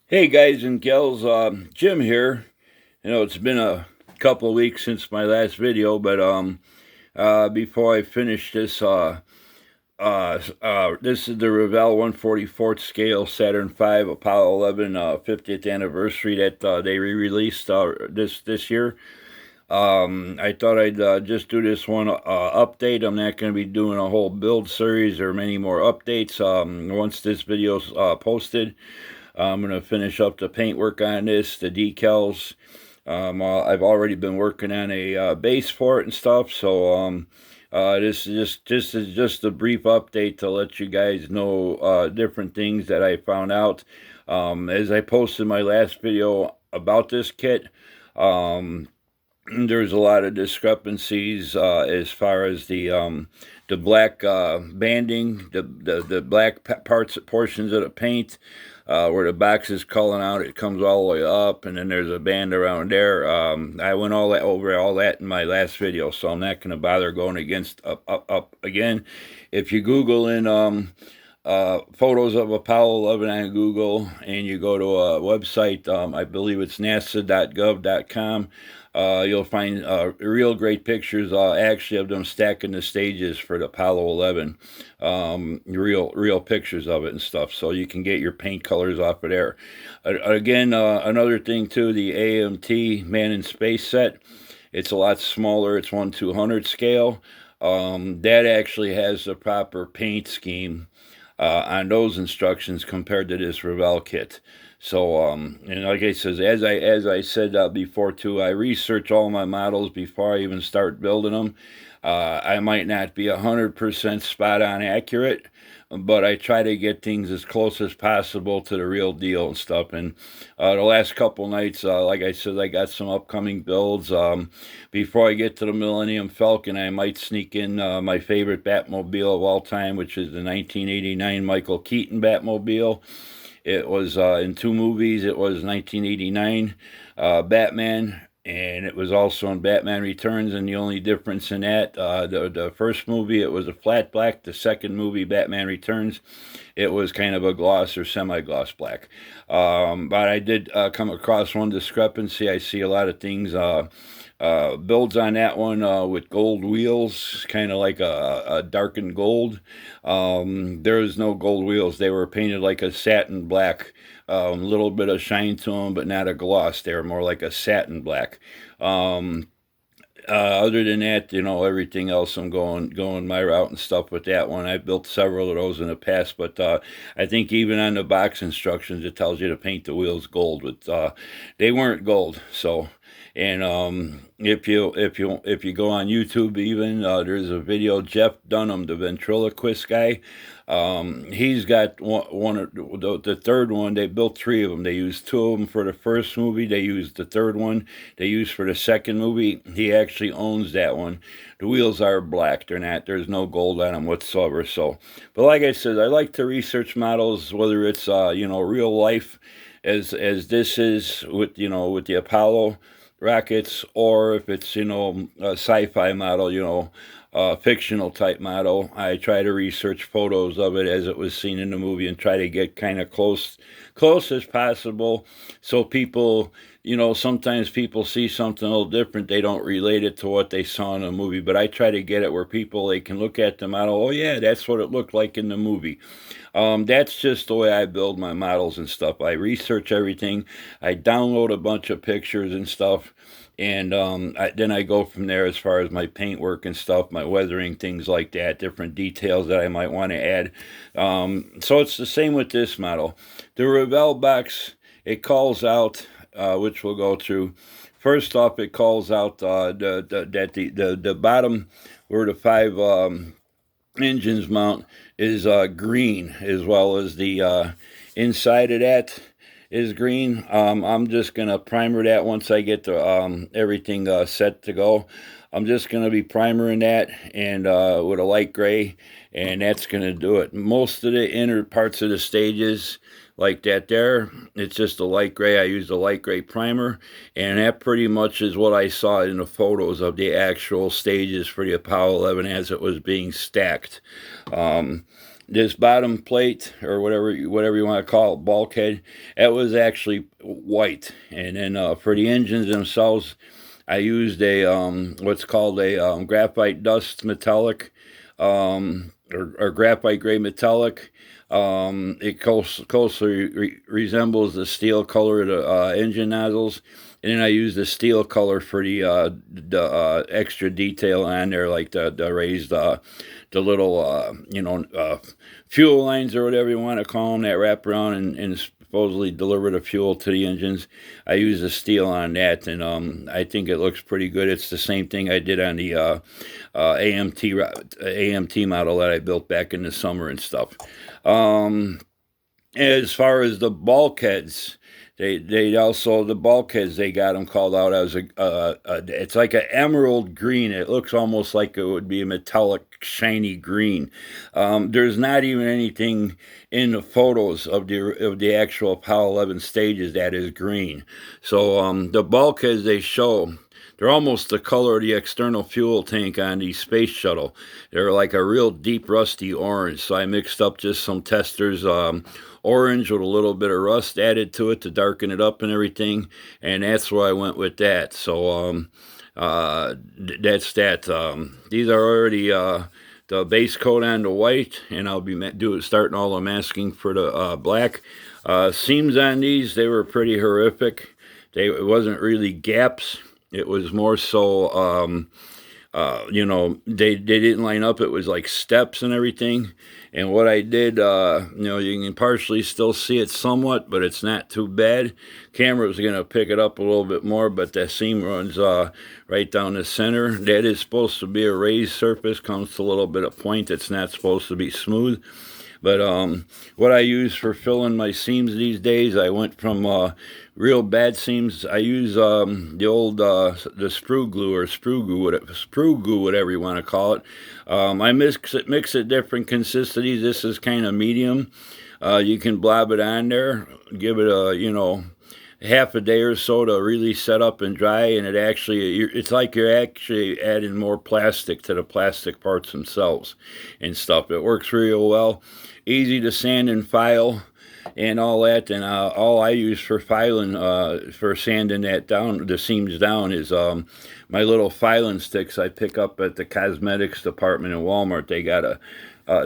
Hey guys and gals, Jim here. It's been a couple of weeks since my last video, but before I finish this, this is the Revell 144th scale Saturn V Apollo 11 50th anniversary that they re-released this year. I thought I'd just do this one update. I'm not going to be doing a whole build series or many more updates. Once this video's posted, I'm going to finish up the paint work on this, the decals. I've already been working on a base for it and stuff, so this is just a brief update to let you guys know different things that I found out. As I posted my last video about this kit, there's a lot of discrepancies as far as the black banding, the black portions of the paint, where the box is calling out, it comes all the way up, and then there's a band around there. I went over all that in my last video, so I'm not going to bother going against up again. If you Google in photos of Apollo 11 on Google, and you go to a website, I believe it's nasa.gov.com, you'll find real great pictures, actually, of them stacking the stages for the Apollo 11. Real pictures of it and stuff, so you can get your paint colors off of there. Again, another thing too, the AMT Man in Space set. It's a lot smaller. It's 1/200 scale. That actually has the proper paint scheme on those instructions compared to this Revell kit. So, and like I says, as I said before too, I research all my models before I even start building them. I might not be 100% spot on accurate, but I try to get things as close as possible to the real deal and stuff. And the last couple nights, like I said, I got some upcoming builds. Before I get to the Millennium Falcon, I might sneak in my favorite Batmobile of all time, which is the 1989 Michael Keaton Batmobile. It was in two movies. It was 1989 Batman, and it was also in Batman Returns. And the only difference in that, the first movie, it was a flat black. The second movie, Batman Returns, it was kind of a gloss or semi-gloss black. But I did come across one discrepancy. I see a lot of things. Builds on that one with gold wheels, kind of like a darkened gold. There's no gold wheels. They were painted like a satin black. A little bit of shine to them, but not a gloss. They were more like a satin black. Other than that, everything else, I'm going my route and stuff with that one. I've built several of those in the past, but I think even on the box instructions, it tells you to paint the wheels gold, but they weren't gold. So, and if you go on YouTube, even there's a video, Jeff Dunham, the ventriloquist guy. He's got the third one. They built three of them. They used two of them for the first movie. They used the third one. They used for the second movie. He actually owns that one. The wheels are black. They're not. There's no gold on them whatsoever. So, but like I said, I like to research models, whether it's real life, as this is with the Apollo rockets, or if it's a sci-fi model, fictional type model. I try to research photos of it as it was seen in the movie and try to get kind of close as possible, so people, sometimes people see something a little different. They don't relate it to what they saw in the movie, but I try to get it where they can look at the model. Oh yeah, that's what it looked like in the movie. That's just the way I build my models and stuff. I research everything. I download a bunch of pictures and stuff, and then I go from there as far as my paint work and stuff, my weathering, things like that, different details that I might want to add. So it's the same with this model. The Revell box, it calls out, which we'll go through. First off, it calls out that the bottom where the five engines mount is green, as well as the inside of that is green. I'm just going to primer that once I get the, everything set to go. I'm just going to be primering that and with a light gray, and that's going to do it. Most of the inner parts of the stages, like that there, it's just a light gray. I used a light gray primer, and that pretty much is what I saw in the photos of the actual stages for the Apollo 11 as it was being stacked. this bottom plate, or whatever you want to call it, bulkhead, that was actually white. And then for the engines themselves, I used a what's called a graphite dust metallic, or graphite gray metallic. It closely resembles the steel color of the engine nozzles, and then I use the steel color for the extra detail on there, like the raised the little fuel lines, or whatever you want to call them, that wrap around and supposedly deliver the fuel to the engines. I use the steel on that, and I think it looks pretty good. It's the same thing I did on the AMT model that I built back in the summer and stuff. As far as the bulkheads, they also, the bulkheads, they got them called out as it's like an emerald green. It looks almost like it would be a metallic shiny green. There's not even anything in the photos of the actual Apollo 11 stages that is green. So the bulkheads they show, they're almost the color of the external fuel tank on the space shuttle. They're like a real deep rusty orange. So I mixed up just some testers orange with a little bit of rust added to it to darken it up and everything, and that's where I went with that. So that's that. These are already the base coat on the white, and I'll be starting all the masking for the black. Seams on these, they were pretty horrific. It wasn't really gaps. It was more so, they didn't line up. It was like steps and everything. And what I did, you can partially still see it somewhat, but it's not too bad. Camera's going to pick it up a little bit more, but that seam runs right down the center. That is supposed to be a raised surface, comes to a little bit of point. It's not supposed to be smooth. But what I use for filling my seams these days, I went from real bad seams. I use the old the sprue glue, or sprue goo, whatever you want to call it. I mix it different consistencies. This is kind of medium. You can blob it on there, give it a half a day or so to really set up and dry, and it's like you're actually adding more plastic to the plastic parts themselves and stuff. It works real well, easy to sand and file and all that. And all I use for filing, for sanding that down, the seams down, is my little filing sticks I pick up at the cosmetics department in Walmart. They got a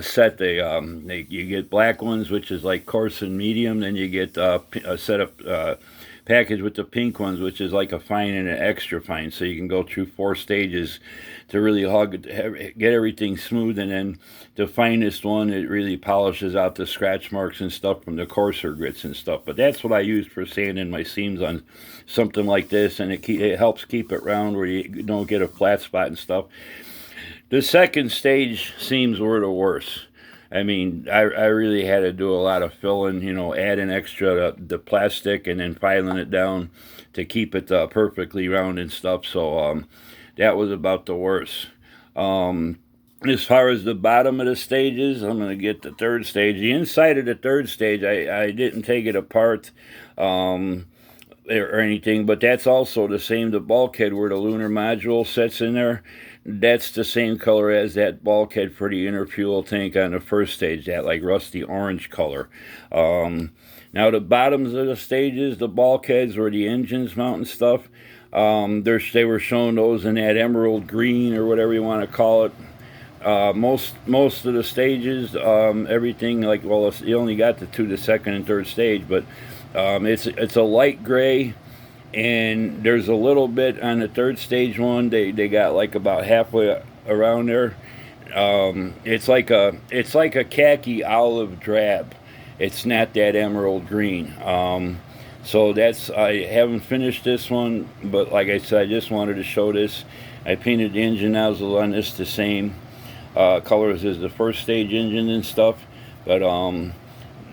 set. You get black ones, which is like coarse and medium. Then you get a set of package with the pink ones, which is like a fine and an extra fine. So you can go through 4 stages to really get everything smooth. And then the finest one, it really polishes out the scratch marks and stuff from the coarser grits and stuff. But that's what I use for sanding my seams on something like this, and it helps keep it round where you don't get a flat spot and stuff. The second stage seams were the worst. I mean, I really had to do a lot of filling, adding extra the plastic and then filing it down to keep it perfectly round and stuff. So that was about the worst. As far as the bottom of the stages, I'm going to get the third stage. The inside of the third stage, I didn't take it apart or anything, but that's also the same, the bulkhead where the lunar module sits in there. That's the same color as that bulkhead for the inner fuel tank on the first stage, that like rusty orange color. Now the bottoms of the stages, the bulkheads where the engines mount and stuff, they were showing those in that emerald green, or whatever you want to call it. Most of the stages, everything, like, well, you only got the second and third stage, but it's a light gray. And there's a little bit on the third stage one. They got like about halfway around there. It's like a khaki olive drab. It's not that emerald green. So I haven't finished this one, but like I said, I just wanted to show this. I painted the engine nozzle on this the same colors as the first stage engine and stuff, but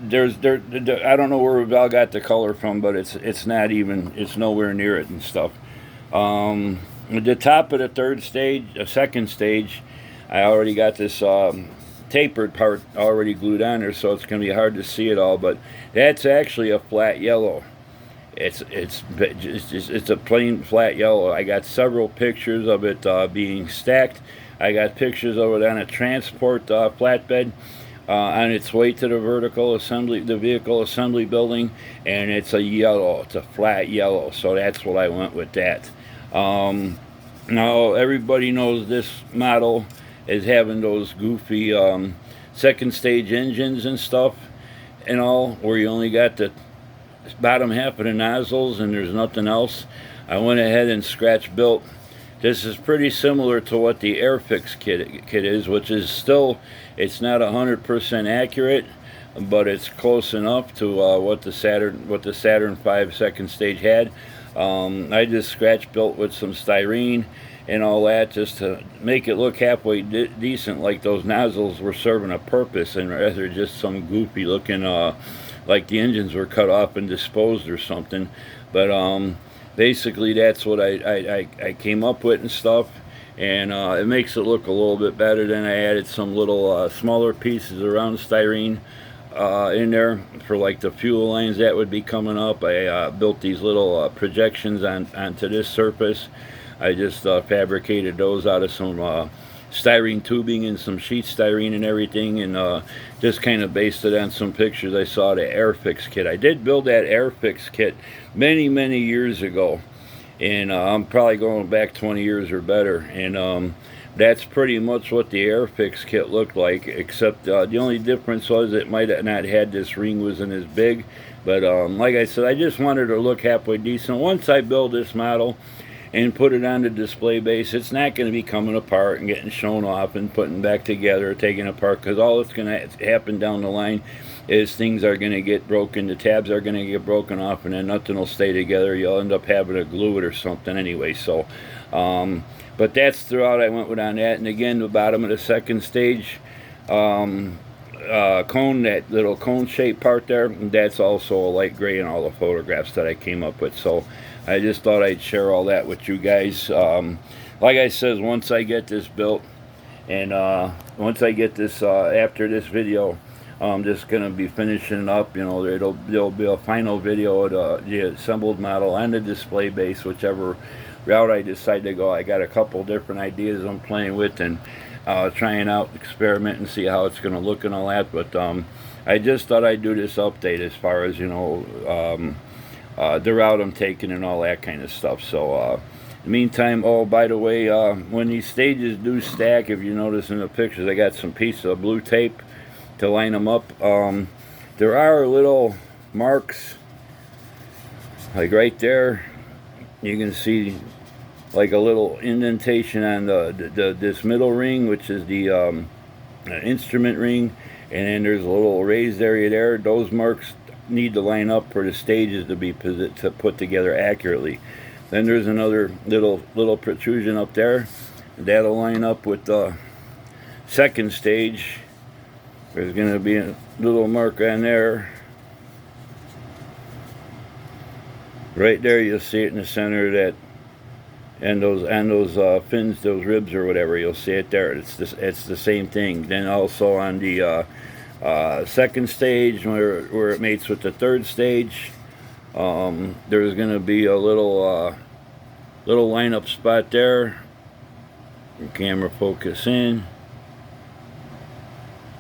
I don't know where Revell got the color from, but it's nowhere near it and stuff. The top of the second stage, I already got this tapered part already glued on there, so it's going to be hard to see it all. But that's actually a flat yellow. It's a plain flat yellow. I got several pictures of it being stacked. I got pictures of it on a transport flatbed. on its way to the vehicle assembly building, and it's a yellow. It's a flat yellow, so that's what I went with that. Now everybody knows this model is having those goofy second stage engines and stuff, and all, where you only got the bottom half of the nozzles and there's nothing else. I went ahead and scratch built. This is pretty similar to what the Airfix kit is, which is still, it's not 100% accurate, but it's close enough to what the Saturn V second stage had. I just scratch built with some styrene and all that, just to make it look halfway decent, like those nozzles were serving a purpose, and rather just some goofy looking, like the engines were cut off and disposed or something. But basically that's what I came up with and stuff, and it makes it look a little bit better. Then I added some little smaller pieces around styrene in there for like the fuel lines that would be coming up. I built these little projections onto this surface. I just fabricated those out of some styrene tubing and some sheet styrene and everything, and just kind of based it on some pictures I saw the Airfix kit. I did build that Airfix kit many years ago, and I'm probably going back 20 years or better, and that's pretty much what the Airfix kit looked like, except the only difference was it might have not had this ring, wasn't as big. But like I said, I just wanted to look halfway decent. Once I build this model and put it on the display base, it's not going to be coming apart and getting shown off and putting back together or taken apart, because all that's going to happen down the line is things are going to get broken, the tabs are going to get broken off, and then nothing will stay together. You'll end up having to glue it or something anyway. So but that's throughout I went with on that. And again, the bottom of the second stage cone, that little cone shaped part there, that's also a light gray in all the photographs that I came up with. So I just thought I'd share all that with you guys. Like I said, once I get this built, and once I get this, after this video, I'm just going to be finishing up. You know, there'll be a final video of the assembled model on the display base, whichever route I decide to go. I got a couple different ideas I'm playing with, and trying out, experiment, and see how it's going to look and all that. But I just thought I'd do this update as far as, you know, the route I'm taking and all that kind of stuff. So in the meantime, oh, by the way, when these stages do stack, if you notice in the pictures, I got some pieces of blue tape to line them up. There are little marks, like right there. You can see like a little indentation on this middle ring, which is the instrument ring, and then there's a little raised area there. Those marks need to line up for the stages to be put together accurately. Then there's another little protrusion up there. That'll line up with the second stage. There's going to be a little mark on there. Right there, you'll see it in the center of that, and those fins, those ribs or whatever. You'll see it there. It's the same thing. Then also on the second stage, where it mates with the third stage, there's going to be a little lineup spot there. Camera focus in.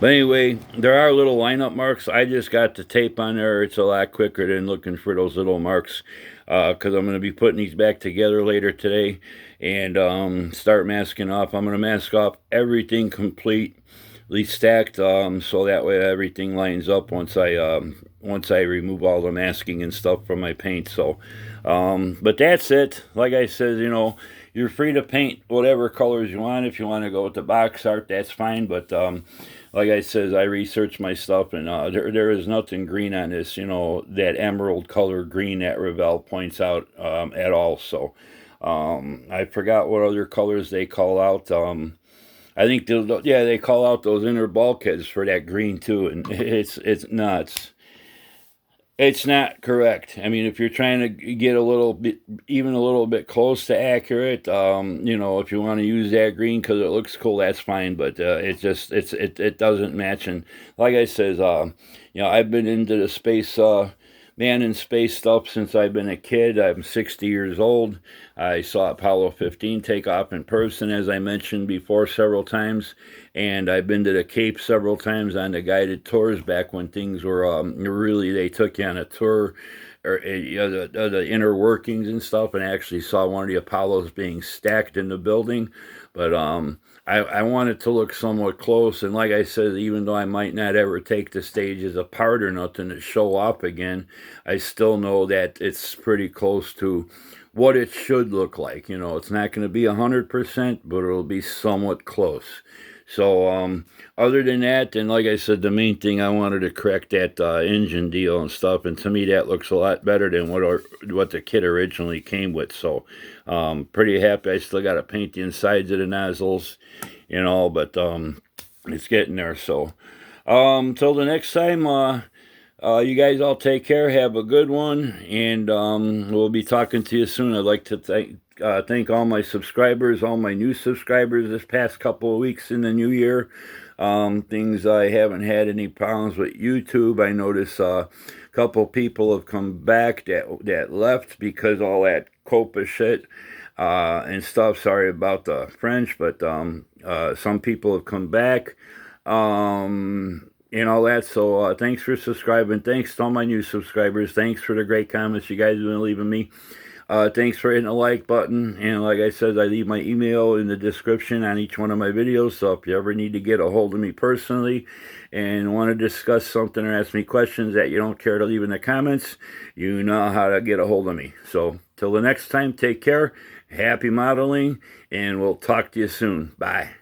But anyway, there are little lineup marks. I just got the tape on there. It's a lot quicker than looking for those little marks, because I'm going to be putting these back together later today and start masking off. I'm going to mask off everything completely stacked, so that way everything lines up once I remove all the masking and stuff from my paint. So, but that's it. Like I said, you know, you're free to paint whatever colors you want. If you want to go with the box art, that's fine. But like I said, I researched my stuff, and there is nothing green on this, you know, that emerald color green that Revell points out at all. So I forgot what other colors they call out. I think they call out those inner bulkheads for that green too, and it's nuts. It's not correct. I mean, if you're trying to get a little bit close to accurate, you know, if you want to use that green because it looks cool, that's fine. But it doesn't match. And like I said, you know, I've been into the space man in space stuff since I've been a kid. I'm 60 years old. I saw Apollo 15 take off in person, as I mentioned before, several times. And I've been to the Cape several times on the guided tours back when things were really, they took you on a tour or the inner workings and stuff, and I actually saw one of the Apollos being stacked in the building. But I want it to look somewhat close, and like I said, even though I might not ever take the stages apart or nothing to show off again, I still know that it's pretty close to what it should look like. You know, it's not going to be 100%, but it'll be somewhat close. So, other than that, and like I said, the main thing I wanted to correct that engine deal and stuff, and to me that looks a lot better than what the kit originally came with. So, pretty happy. I still got to paint the insides of the nozzles, you know, but it's getting there. So, till the next time, you guys all take care. Have a good one, and we'll be talking to you soon. I'd like to thank all my subscribers, all my new subscribers this past couple of weeks in the new year. Things I haven't had any problems with YouTube. I notice a couple people have come back that left because all that COPA shit and stuff. Sorry about the French, but some people have come back. And all that. So thanks for subscribing. Thanks to all my new subscribers. Thanks for the great comments you guys have been leaving me. Thanks for hitting the like button. And like I said, I leave my email in the description on each one of my videos. So if you ever need to get a hold of me personally and want to discuss something or ask me questions that you don't care to leave in the comments, you know how to get a hold of me. So till the next time, take care. Happy modeling. And we'll talk to you soon. Bye.